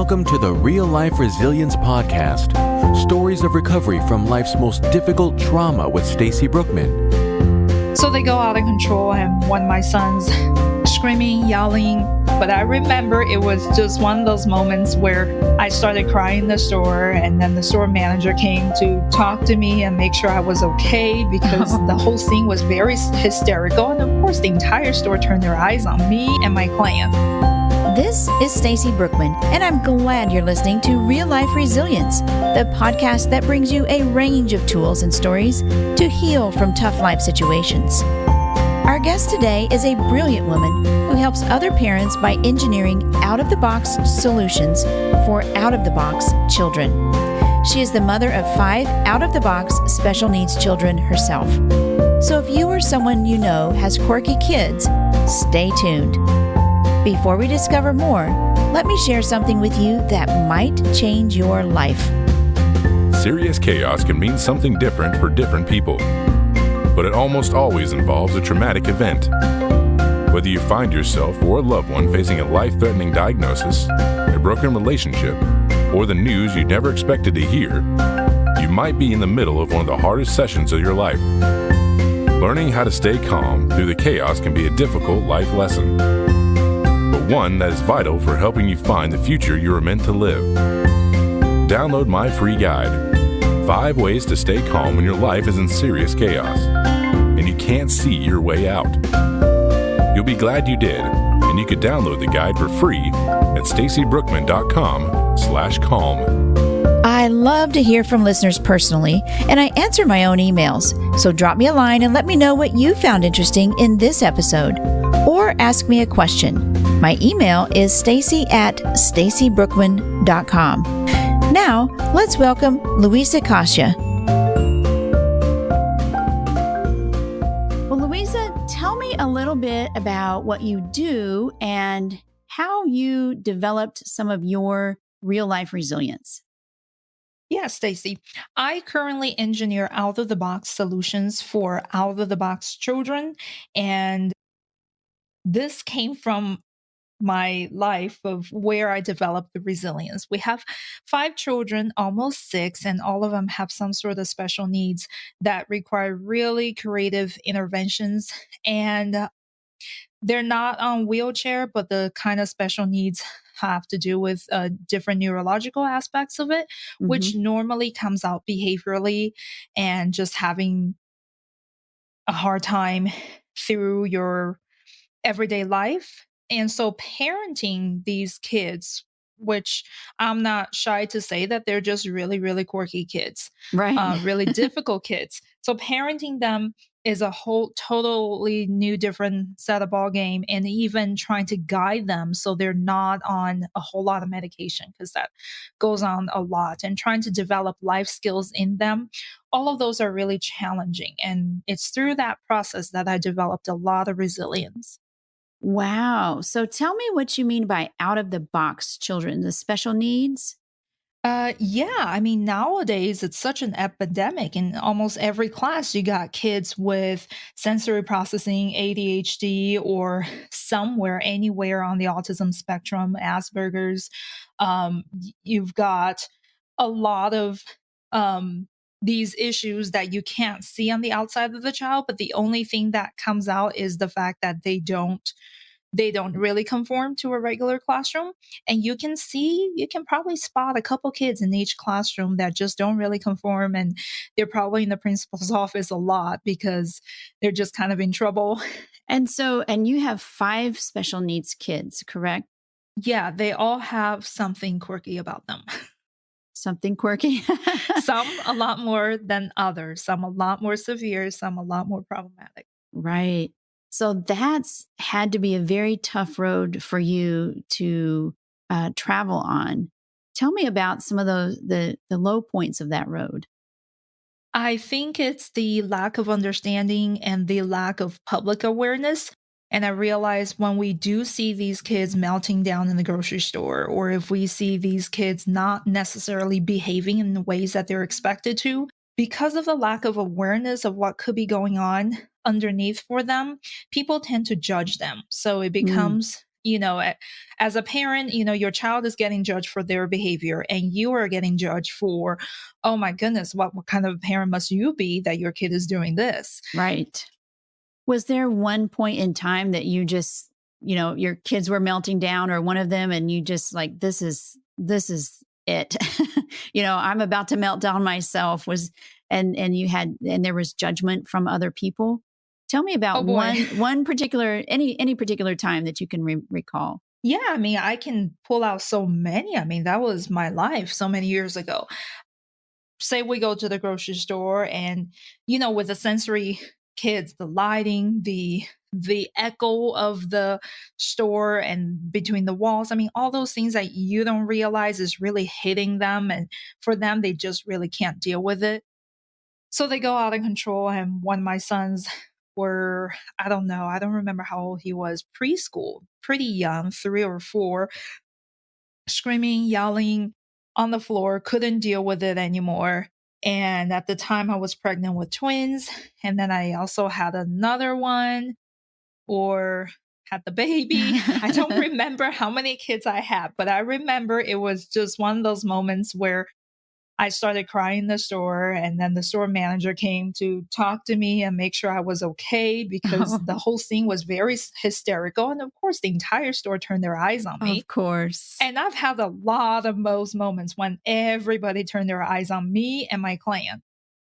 Welcome to the Real Life Resilience Podcast. Stories of recovery from life's most difficult trauma with Stacy Brookman. So they go out of control, and one of my sons screaming, yelling. But I remember it was just one of those moments where I started crying in the store, and then the store manager came to talk to me and make sure I was okay, because the whole scene was very hysterical. And of course, the entire store turned their eyes on me and my clan. This is Stacy Brookman, and I'm glad you're listening to Real Life Resilience, the podcast that brings you a range of tools and stories to heal from tough life situations. Our guest today is a brilliant woman who helps other parents by engineering out-of-the-box solutions for out-of-the-box children. She is the mother of 5 out-of-the-box special needs children herself. So if you or someone you know has quirky kids, stay tuned. Before we discover more, let me share something with you that might change your life. Serious chaos can mean something different for different people, but it almost always involves a traumatic event. Whether you find yourself or a loved one facing a life-threatening diagnosis, a broken relationship, or the news you never expected to hear, you might be in the middle of one of the hardest sessions of your life. Learning how to stay calm through the chaos can be a difficult life lesson, but one that is vital for helping you find the future you are meant to live. Download my free guide, 5 Ways to Stay Calm When Your Life is in Serious Chaos, and you can't see your way out. You'll be glad you did, and you could download the guide for free at stacybrookman.com/calm. I love to hear from listeners personally, and I answer my own emails. So drop me a line and let me know what you found interesting in this episode, or ask me a question. My email is stacy@stacybrookman.com. Now, let's welcome Luiza Coscia. Well, Luiza, tell me a little bit about what you do and how you developed some of your real-life resilience. Yeah, Stacy. I currently engineer out-of-the-box solutions for out-of-the-box children, and this came from my life of where I developed the resilience. We have 5 children, almost 6, and all of them have some sort of special needs that require really creative interventions. And they're not on wheelchair, but the kind of special needs have to do with different neurological aspects of it, which normally comes out behaviorally and just having a hard time through your everyday life. And so parenting these kids, which I'm not shy to say that they're just really, really quirky kids, Right. really difficult kids. So parenting them is a whole totally new, different set of ball game, and even trying to guide them so they're not on a whole lot of medication, because that goes on a lot, and trying to develop life skills in them. All of those are really challenging. And it's through that process that I developed a lot of resilience. Wow. So tell me what you mean by out-of-the-box children, the special needs? Yeah, I mean, nowadays it's such an epidemic. In almost every class, you got kids with sensory processing, ADHD, or somewhere, anywhere on the autism spectrum, Asperger's. You've got a lot of these issues that you can't see on the outside of the child, but the only thing that comes out is the fact that they don't really conform to a regular classroom. And you can probably spot a couple kids in each classroom that just don't really conform. And they're probably in the principal's office a lot because they're just kind of in trouble. And you have 5 special needs kids, correct? Yeah, they all have something quirky about them. Something quirky? Some a lot more than others. Some a lot more severe, some a lot more problematic. Right. So that's had to be a very tough road for you to travel on. Tell me about some of the low points of that road. I think it's the lack of understanding and the lack of public awareness. And I realize when we do see these kids melting down in the grocery store, or if we see these kids not necessarily behaving in the ways that they're expected to, because of the lack of awareness of what could be going on underneath for them, people tend to judge them. So it becomes as a parent, your child is getting judged for their behavior and you are getting judged for, oh my goodness, what kind of parent must you be that your kid is doing this? Right. Was there one point in time that you just, your kids were melting down or one of them and you just like, this is it. I'm about to melt down myself and there was judgment from other people. Tell me Oh about boy. one particular, any particular time that you can recall. Yeah, I can pull out so many. That was my life so many years ago. Say we go to the grocery store and, with the sensory kids, the lighting, the echo of the store and between the walls. All those things that you don't realize is really hitting them. And for them, they just really can't deal with it. So they go out of control. And one of my sons were, I don't know, I don't remember how old he was, preschool, pretty young, 3 or 4, screaming, yelling on the floor, couldn't deal with it anymore. And at the time, I was pregnant with twins. And then I also had another one or had the baby. I don't remember how many kids I had, but I remember it was just one of those moments where I started crying in the store, and then the store manager came to talk to me and make sure I was okay because the whole scene was very hysterical. And of course, the entire store turned their eyes on me. Of course. And I've had a lot of those moments when everybody turned their eyes on me and my clan.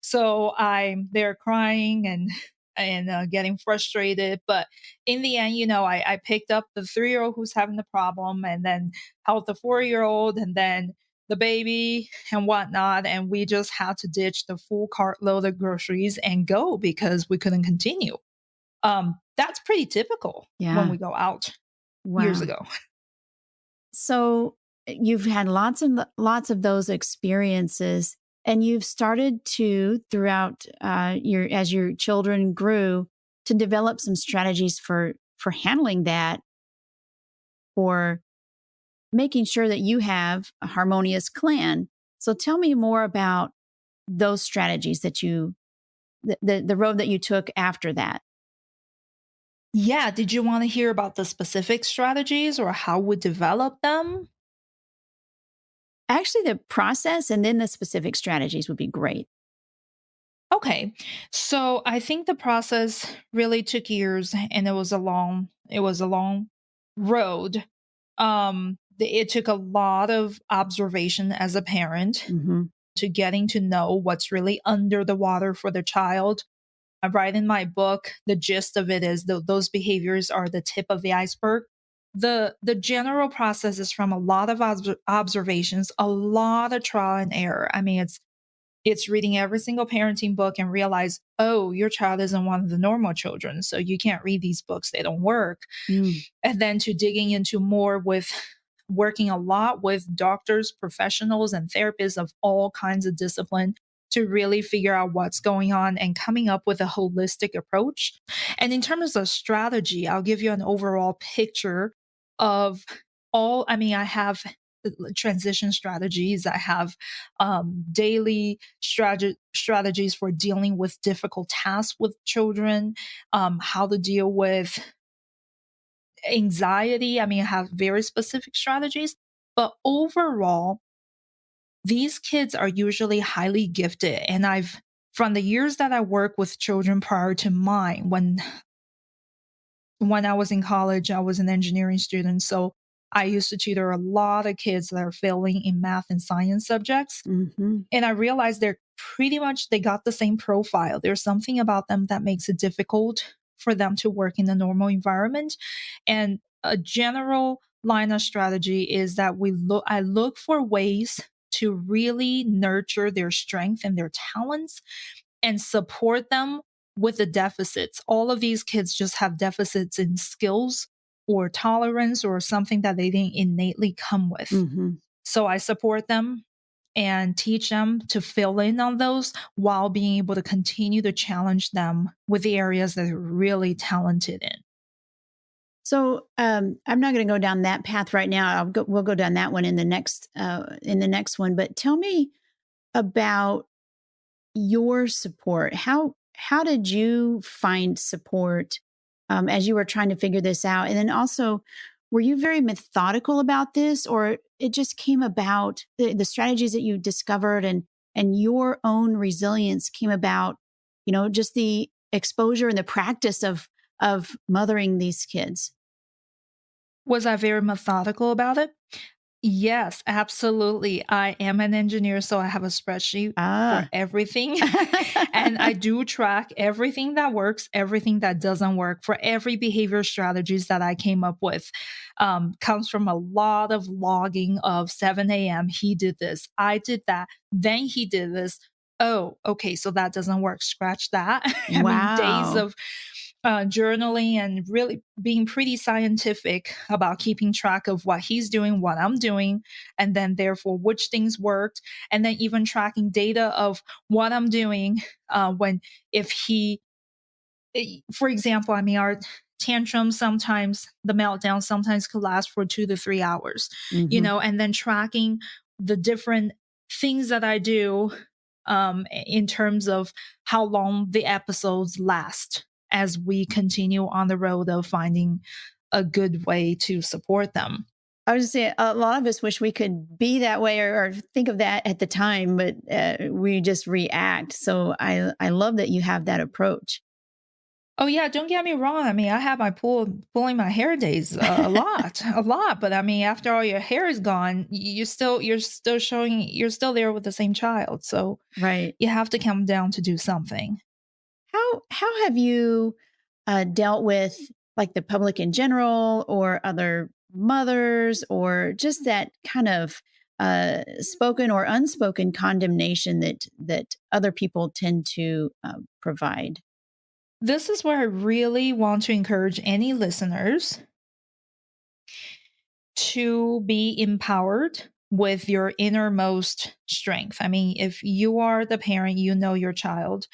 So I'm there crying and getting frustrated. But in the end, I picked up the 3-year-old who's having the problem and then helped the 4-year-old and then the baby and whatnot. And we just had to ditch the full cartload of groceries and go because we couldn't continue. That's pretty typical when we go out years ago. So you've had lots and lots of those experiences, and you've started to throughout as your children grew to develop some strategies for handling that, for making sure that you have a harmonious clan. So tell me more about those strategies that the road that you took after that. Yeah. Did you want to hear about the specific strategies or how we develop them? Actually, the process and then the specific strategies would be great. Okay. So I think the process really took years and it was a long road. It took a lot of observation as a parent Mm-hmm. to getting to know what's really under the water for the child. I write in my book, the gist of it is those behaviors are the tip of the iceberg. The general process is from a lot of observations, a lot of trial and error. It's reading every single parenting book and realize, oh, your child isn't one of the normal children, so you can't read these books, they don't work. Mm. And then to digging into more with working a lot with doctors, professionals, and therapists of all kinds of discipline to really figure out what's going on and coming up with a holistic approach. And in terms of strategy, I'll give you an overall picture of I have transition strategies. I have daily strategies for dealing with difficult tasks with children, how to deal with anxiety. I have very specific strategies, but overall, these kids are usually highly gifted. And from the years that I worked with children prior to mine, when I was in college, I was an engineering student. So I used to tutor a lot of kids that are failing in math and science subjects. Mm-hmm. And I realized they got the same profile. There's something about them that makes it difficult for them to work in a normal environment. And a general line of strategy is that I look for ways to really nurture their strength and their talents and support them with the deficits. All of these kids just have deficits in skills or tolerance or something that they didn't innately come with. Mm-hmm. So I support them and teach them to fill in on those while being able to continue to challenge them with the areas that they're really talented in. So I'm not going to go down that path right now. We'll go down that one in the next one. But tell me about your support. How did you find support as you were trying to figure this out? And then also, were you very methodical about this, or it just came about, the strategies that you discovered and your own resilience came about, just the exposure and the practice of mothering these kids? Was I very methodical about it? Yes, absolutely. I am an engineer, so I have a spreadsheet for Ah. everything. And I do track everything that works, everything that doesn't work for every behavior strategies that I came up with. Comes from a lot of logging of 7 a.m. He did this, I did that, then he did this. Oh, okay, so that doesn't work. Scratch that. I mean, days Wow. of journaling and really being pretty scientific about keeping track of what he's doing, what I'm doing, and then therefore which things worked, and then even tracking data of what I'm doing when if he, for example, I mean our tantrums sometimes the meltdown sometimes could last for 2 to 3 hours, Hmm. and then tracking the different things that I do in terms of how long the episodes last as we continue on the road of finding a good way to support them. I was just saying, a lot of us wish we could be that way or think of that at the time, but we just react. So I love that you have that approach. Oh yeah, don't get me wrong. I mean, I have my pulling my hair days a lot, a lot. But I mean, after all your hair is gone, you're still showing you're still there with the same child. So Right. you have to come down to do something. How have you dealt with like the public in general or other mothers or just that kind of spoken or unspoken condemnation that other people tend to provide? This is where I really want to encourage any listeners to be empowered with your innermost strength. I mean, if you are the parent, you know your child.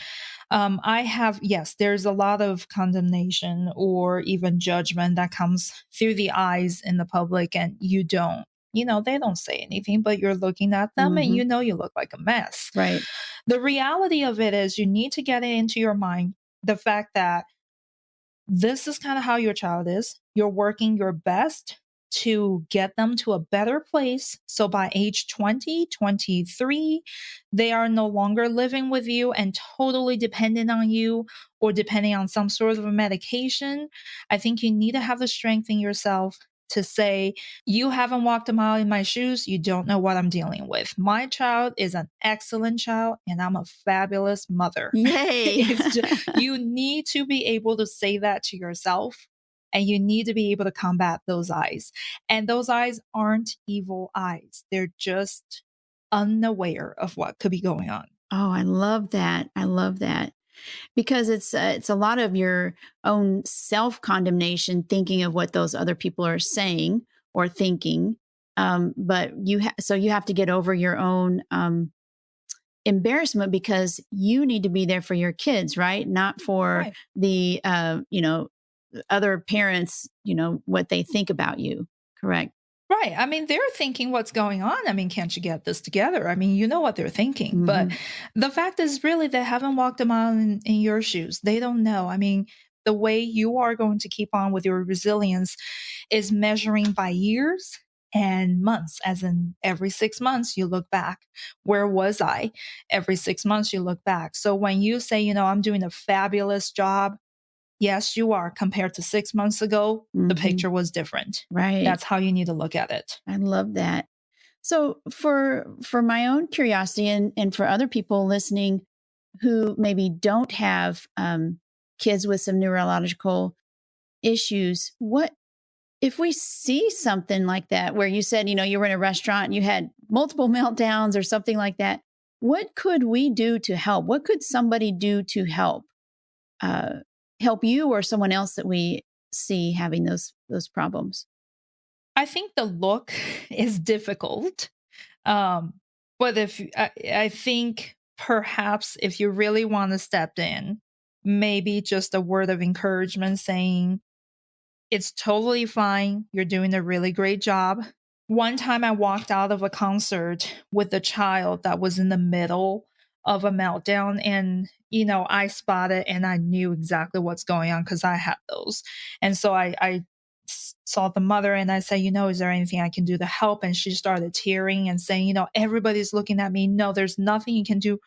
Yes, there's a lot of condemnation or even judgment that comes through the eyes in the public, and you don't. They don't say anything, but you're looking at them and Hmm. you look like a mess. Right. The reality of it is, you need to get it into your mind the fact that this is kind of how your child is. You're working your best to get them to a better place. So by age 20, 23, they are no longer living with you and totally dependent on you or depending on some sort of a medication. I think you need to have the strength in yourself to say, you haven't walked a mile in my shoes. You don't know what I'm dealing with. My child is an excellent child and I'm a fabulous mother. Yay. It's just, you need to be able to say that to yourself, and you need to be able to combat those eyes. And those eyes aren't evil eyes. They're just unaware of what could be going on. Oh, I love that. I love that. Because it's a lot of your own self condemnation, thinking of what those other people are saying or thinking. But so you have to get over your own embarrassment because you need to be there for your kids, right? Not for Right. the other parents, what they think about you. Correct. Right. I mean, they're thinking what's going on. I mean, can't you get this together? I mean, you know what they're thinking. But Hmm. the fact is, really, they haven't walked a mile in your shoes. They don't know. I mean, the way you are going to keep on with your resilience is measuring by years and months, as in every 6 months, you look back. Where was I? Every 6 months, you look back. So when you say, I'm doing a fabulous job, yes, you are. Compared to 6 months ago, the Hmm. picture was different. Right. That's how you need to look at it. I love that. So for my own curiosity and for other people listening who maybe don't have kids with some neurological issues, what if we see something like that where you said, you were in a restaurant and you had multiple meltdowns or something like that? What could we do to help? What could somebody do to uh, help you or someone else that we see having those problems? I think the look is difficult. Um, but I think perhaps if you really want to step in, maybe just a word of encouragement saying, it's totally fine. You're doing a really great job. One time I walked out of a concert with a child that was in the middle of a meltdown, and I spotted and I knew exactly what's going on because I had those. And so I saw the mother and I said, is there anything I can do to help? And she started tearing and saying, everybody's looking at me. No, there's nothing you can do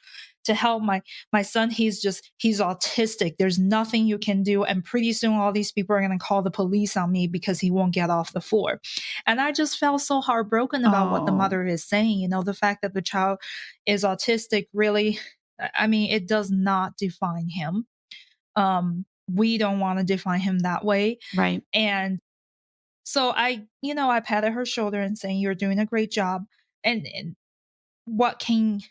to help my son. He's autistic. There's nothing you can do. And pretty soon all these people are going to call the police on me because he won't get off the floor. And I just felt so heartbroken about what the mother is saying. The fact that the child is autistic really, it does not define him. We don't want to define him that way. Right. And so I patted her shoulder and saying, you're doing a great job. And what can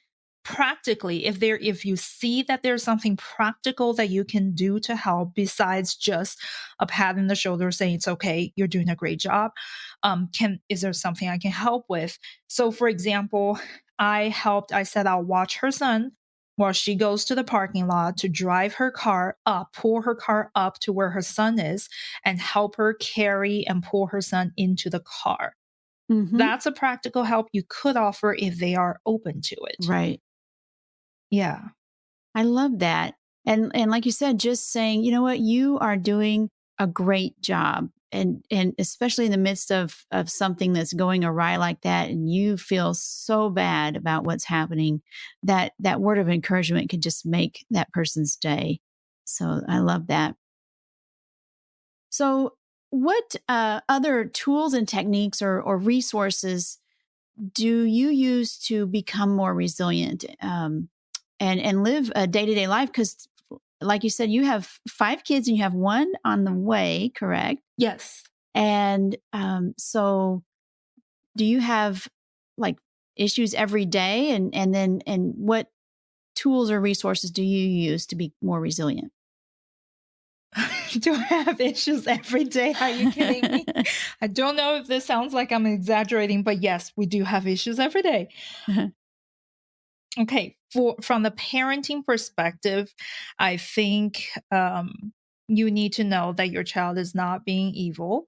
practically, if you see that there's something practical that you can do to help besides just a pat on the shoulder saying it's okay, you're doing a great job, is there something I can help with? So for example, I said I'll watch her son while she goes to the parking lot to drive her car up, pull her car up to where her son is and help her carry and pull her son into the car. Mm-hmm. That's a practical help you could offer if they are open to it. Right. Yeah. I love that. And like you said, just saying, you know what, you are doing a great job. And especially in the midst of something that's going awry like that, and you feel so bad about what's happening, that word of encouragement could just make that person's day. So I love that. So what other tools and techniques or resources do you use to become more resilient and live a day-to-day life? Because like you said, you have 5 kids and you have 1 on the way, correct? Yes. And so do you have like issues every day? And what tools or resources do you use to be more resilient? Do I have issues every day? Are you kidding me? I don't know if this sounds like I'm exaggerating, but yes, we do have issues every day. Okay. From the parenting perspective, I think you need to know that your child is not being evil.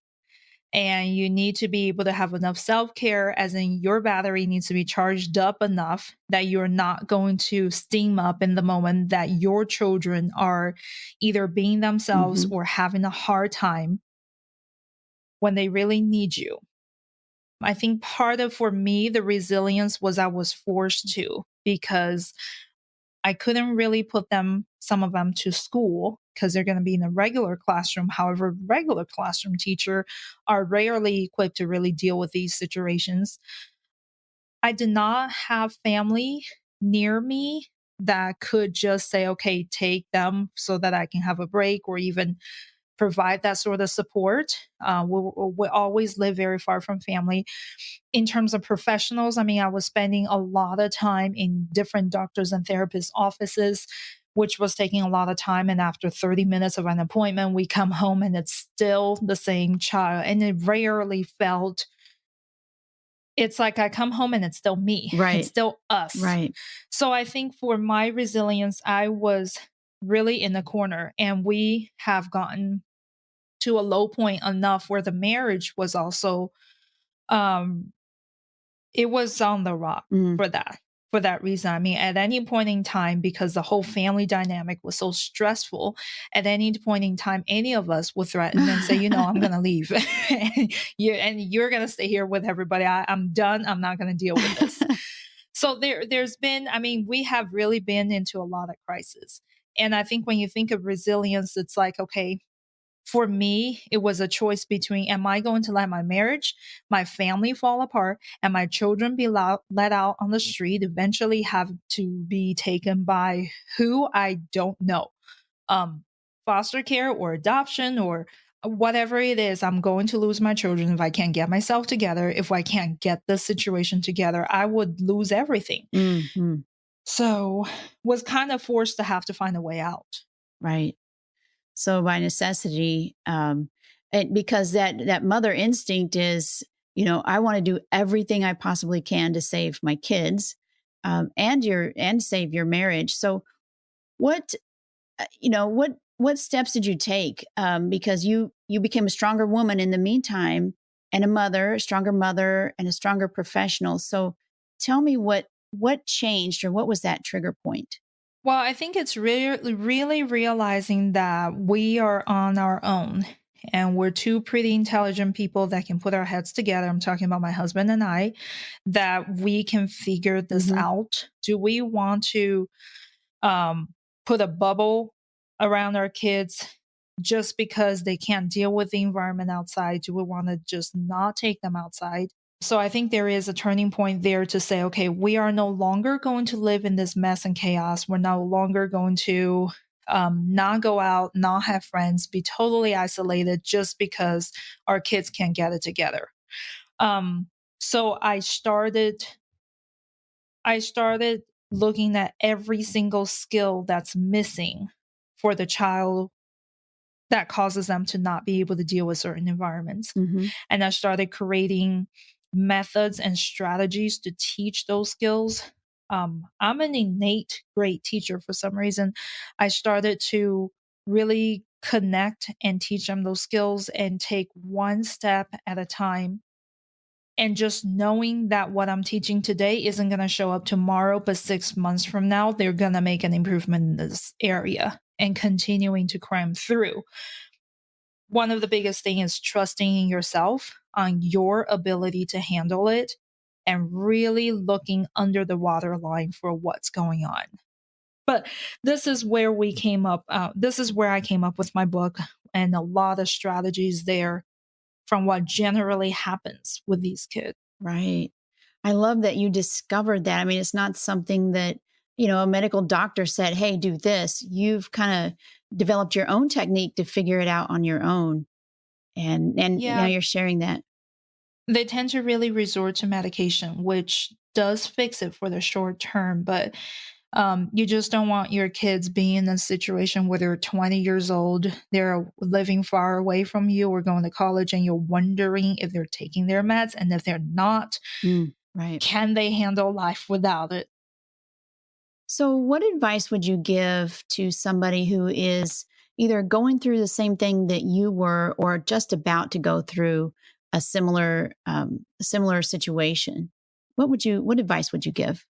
And you need to be able to have enough self-care, as in your battery needs to be charged up enough that you're not going to steam up in the moment that your children are either being themselves or having a hard time when they really need you. I think for me, the resilience was I was forced to, because I couldn't really put some of them to school because they're going to be in a regular classroom. However, regular classroom teachers are rarely equipped to really deal with these situations. I did not have family near me that could just say, okay, take them so that I can have a break, or even provide that sort of support. We always live very far from family. In terms of professionals, I was spending a lot of time in different doctors and therapists' offices, which was taking a lot of time. And after 30 minutes of an appointment, we come home and it's still the same child. And it rarely felt, it's like I come home and it's still me. Right. It's still us. Right. So I think for my resilience, I was really in the corner, and we have gotten to a low point enough where the marriage was also, it was on the rock for that reason. At any point in time, because the whole family dynamic was so stressful, at any point in time, any of us would threaten and say, I'm going to leave and you're going to stay here with everybody. I'm done. I'm not going to deal with this. So there's been, we have really been into a lot of crisis. And I think when you think of resilience, it's like, okay, for me, it was a choice between, am I going to let my marriage, my family fall apart, and my children be let out on the street, eventually have to be taken by who I don't know, foster care or adoption or whatever it is. I'm going to lose my children if I can't get myself together. If I can't get this situation together, I would lose everything. Mm-hmm. So was kind of forced to have to find a way out. Right. So by necessity, and because that mother instinct is, I want to do everything I possibly can to save my kids, and save your marriage. So what steps did you take? Because you became a stronger woman in the meantime, and a stronger mother and a stronger professional. So tell me what changed, or what was that trigger point? Well, I think it's really, really realizing that we are on our own. and we're two pretty intelligent people that can put our heads together. I'm talking about my husband and I, that we can figure this out. Do we want to put a bubble around our kids just because they can't deal with the environment outside? Do we want to just not take them outside? So I think there is a turning point there to say, okay, we are no longer going to live in this mess and chaos. We're no longer going to not go out, not have friends, be totally isolated just because our kids can't get it together. So I started looking at every single skill that's missing for the child that causes them to not be able to deal with certain environments. And I started creating methods and strategies to teach those skills. I'm an innate great teacher for some reason. I started to really connect and teach them those skills and take one step at a time. And just knowing that what I'm teaching today isn't going to show up tomorrow, but 6 months from now, they're going to make an improvement in this area and continuing to climb through. One of the biggest things is trusting in yourself on your ability to handle it and really looking under the waterline for what's going on. But this is where we came up. This is where I came up with my book and a lot of strategies there from what generally happens with these kids. Right. I love that you discovered that. I mean, it's not something that, a medical doctor said, hey, do this. You've kind of developed your own technique to figure it out on your own. And now you're sharing that. They tend to really resort to medication, which does fix it for the short term. But you just don't want your kids being in a situation where they're 20 years old, they're living far away from you or going to college, and you're wondering if they're taking their meds. And if they're not, right. Can they handle life without it? So what advice would you give to somebody who is either going through the same thing that you were or just about to go through a similar situation? What advice would you give?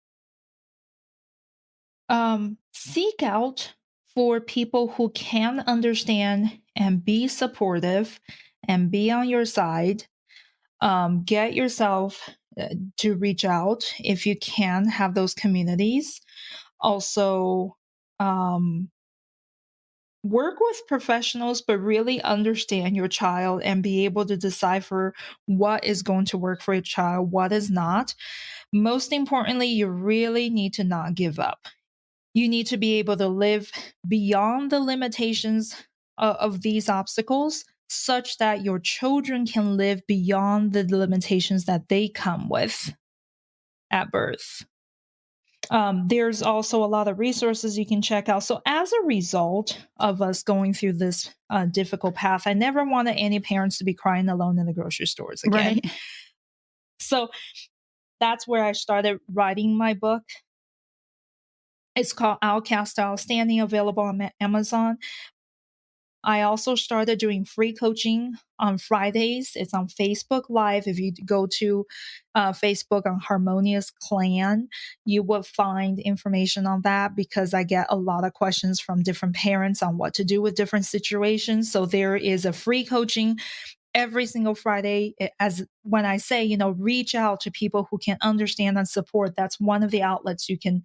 Seek out for people who can understand and be supportive and be on your side. Get yourself to reach out if you can, have those communities. Also, work with professionals, but really understand your child and be able to decipher what is going to work for your child, what is not. Most importantly, you really need to not give up. You need to be able to live beyond the limitations of these obstacles such that your children can live beyond the limitations that they come with at birth. There's also a lot of resources you can check out. So as a result of us going through this difficult path, I never wanted any parents to be crying alone in the grocery stores again. Right. So that's where I started writing my book. It's called Outcast Outstanding, available on Amazon. I also started doing free coaching on Fridays. It's on Facebook Live. If you go to Facebook on Harmonious Clan, you will find information on that because I get a lot of questions from different parents on what to do with different situations. So there is a free coaching every single Friday. As when I say, reach out to people who can understand and support, that's one of the outlets you can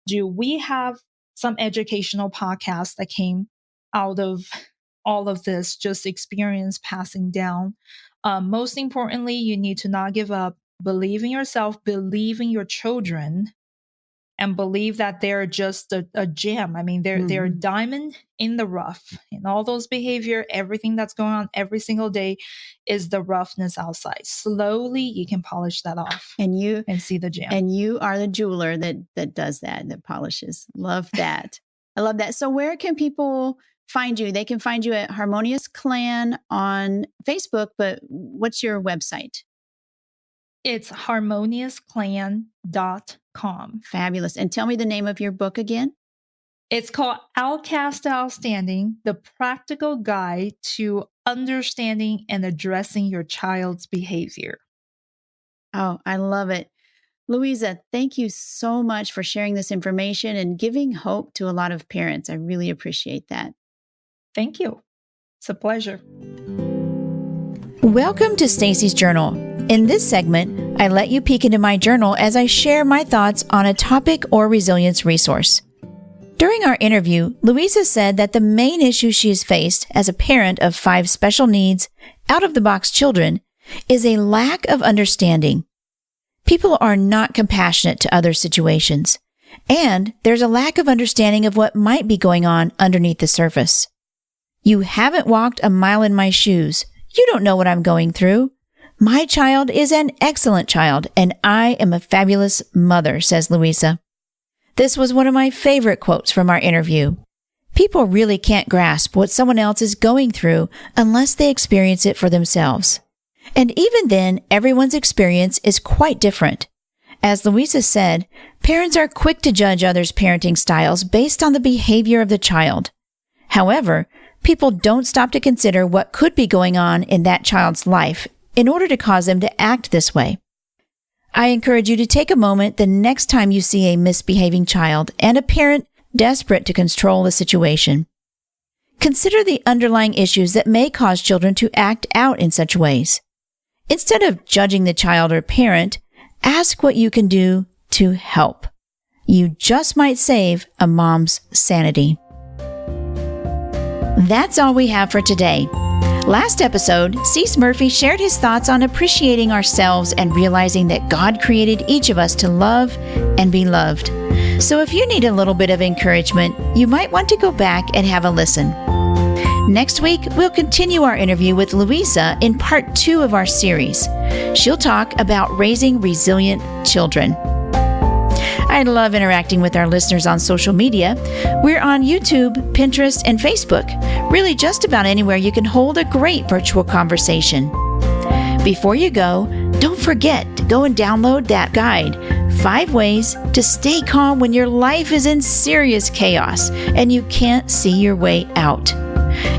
do. We have some educational podcasts that came out of all of this, just experience passing down. Most importantly, you need to not give up, believe in yourself, believe in your children, and believe that they're just a gem. I mean, they're a diamond in the rough. And all those behavior, everything that's going on every single day is the roughness outside. Slowly, you can polish that off and see the gem. And you are the jeweler that does that polishes. Love that. I love that. So where can people find you? They can find you at Harmonious Clan on Facebook, but what's your website? It's harmoniousclan.com. Fabulous. And tell me the name of your book again. It's called Outcast Outstanding, the practical guide to understanding and addressing your child's behavior. Oh, I love it. Luiza, thank you so much for sharing this information and giving hope to a lot of parents. I really appreciate that. Thank you. It's a pleasure. Welcome to Stacy's Journal. In this segment, I let you peek into my journal as I share my thoughts on a topic or resilience resource. During our interview, Luiza said that the main issue she has faced as a parent of 5 special needs, out-of-the-box children is a lack of understanding. People are not compassionate to other situations, and there's a lack of understanding of what might be going on underneath the surface. You haven't walked a mile in my shoes. You don't know what I'm going through. My child is an excellent child, and I am a fabulous mother, says Luiza. This was one of my favorite quotes from our interview. People really can't grasp what someone else is going through unless they experience it for themselves. And even then, everyone's experience is quite different. As Luiza said, parents are quick to judge others' parenting styles based on the behavior of the child. However, people don't stop to consider what could be going on in that child's life in order to cause them to act this way. I encourage you to take a moment the next time you see a misbehaving child and a parent desperate to control the situation. Consider the underlying issues that may cause children to act out in such ways. Instead of judging the child or parent, ask what you can do to help. You just might save a mom's sanity. That's all we have for today. Last episode, Cease Murphy shared his thoughts on appreciating ourselves and realizing that God created each of us to love and be loved. So if you need a little bit of encouragement, you might want to go back and have a listen. Next week, we'll continue our interview with Luiza in part 2 of our series. She'll talk about raising resilient children. I love interacting with our listeners on social media. We're on YouTube, Pinterest, and Facebook. Really just about anywhere you can hold a great virtual conversation. Before you go, don't forget to go and download that guide, 5 Ways to Stay Calm When Your Life is in Serious Chaos and You Can't See Your Way Out.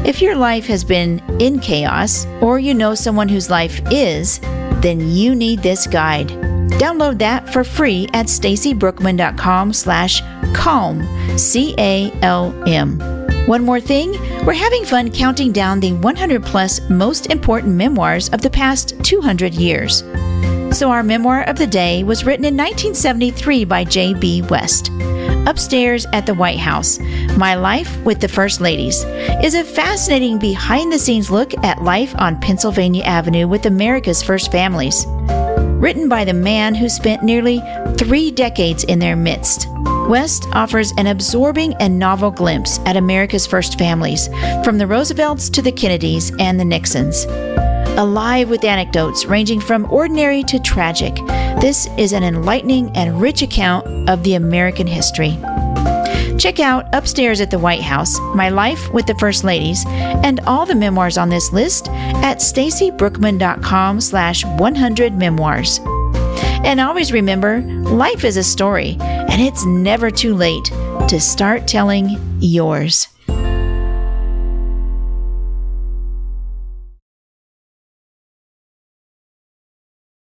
If your life has been in chaos, or you know someone whose life is, then you need this guide. Download that for free at stacybrookman.com/calm, CALM. One more thing, we're having fun counting down the 100 plus most important memoirs of the past 200 years. So our memoir of the day was written in 1973 by J.B. West. Upstairs at the White House, My Life with the First Ladies is a fascinating behind-the-scenes look at life on Pennsylvania Avenue with America's first families. Written by the man who spent nearly 3 decades in their midst, West offers an absorbing and novel glimpse at America's first families, from the Roosevelts to the Kennedys and the Nixons. Alive with anecdotes ranging from ordinary to tragic, this is an enlightening and rich account of the American history. Check out Upstairs at the White House, My Life with the First Ladies, and all the memoirs on this list at stacybrookman.com/100memoirs. And always remember, life is a story, and it's never too late to start telling yours.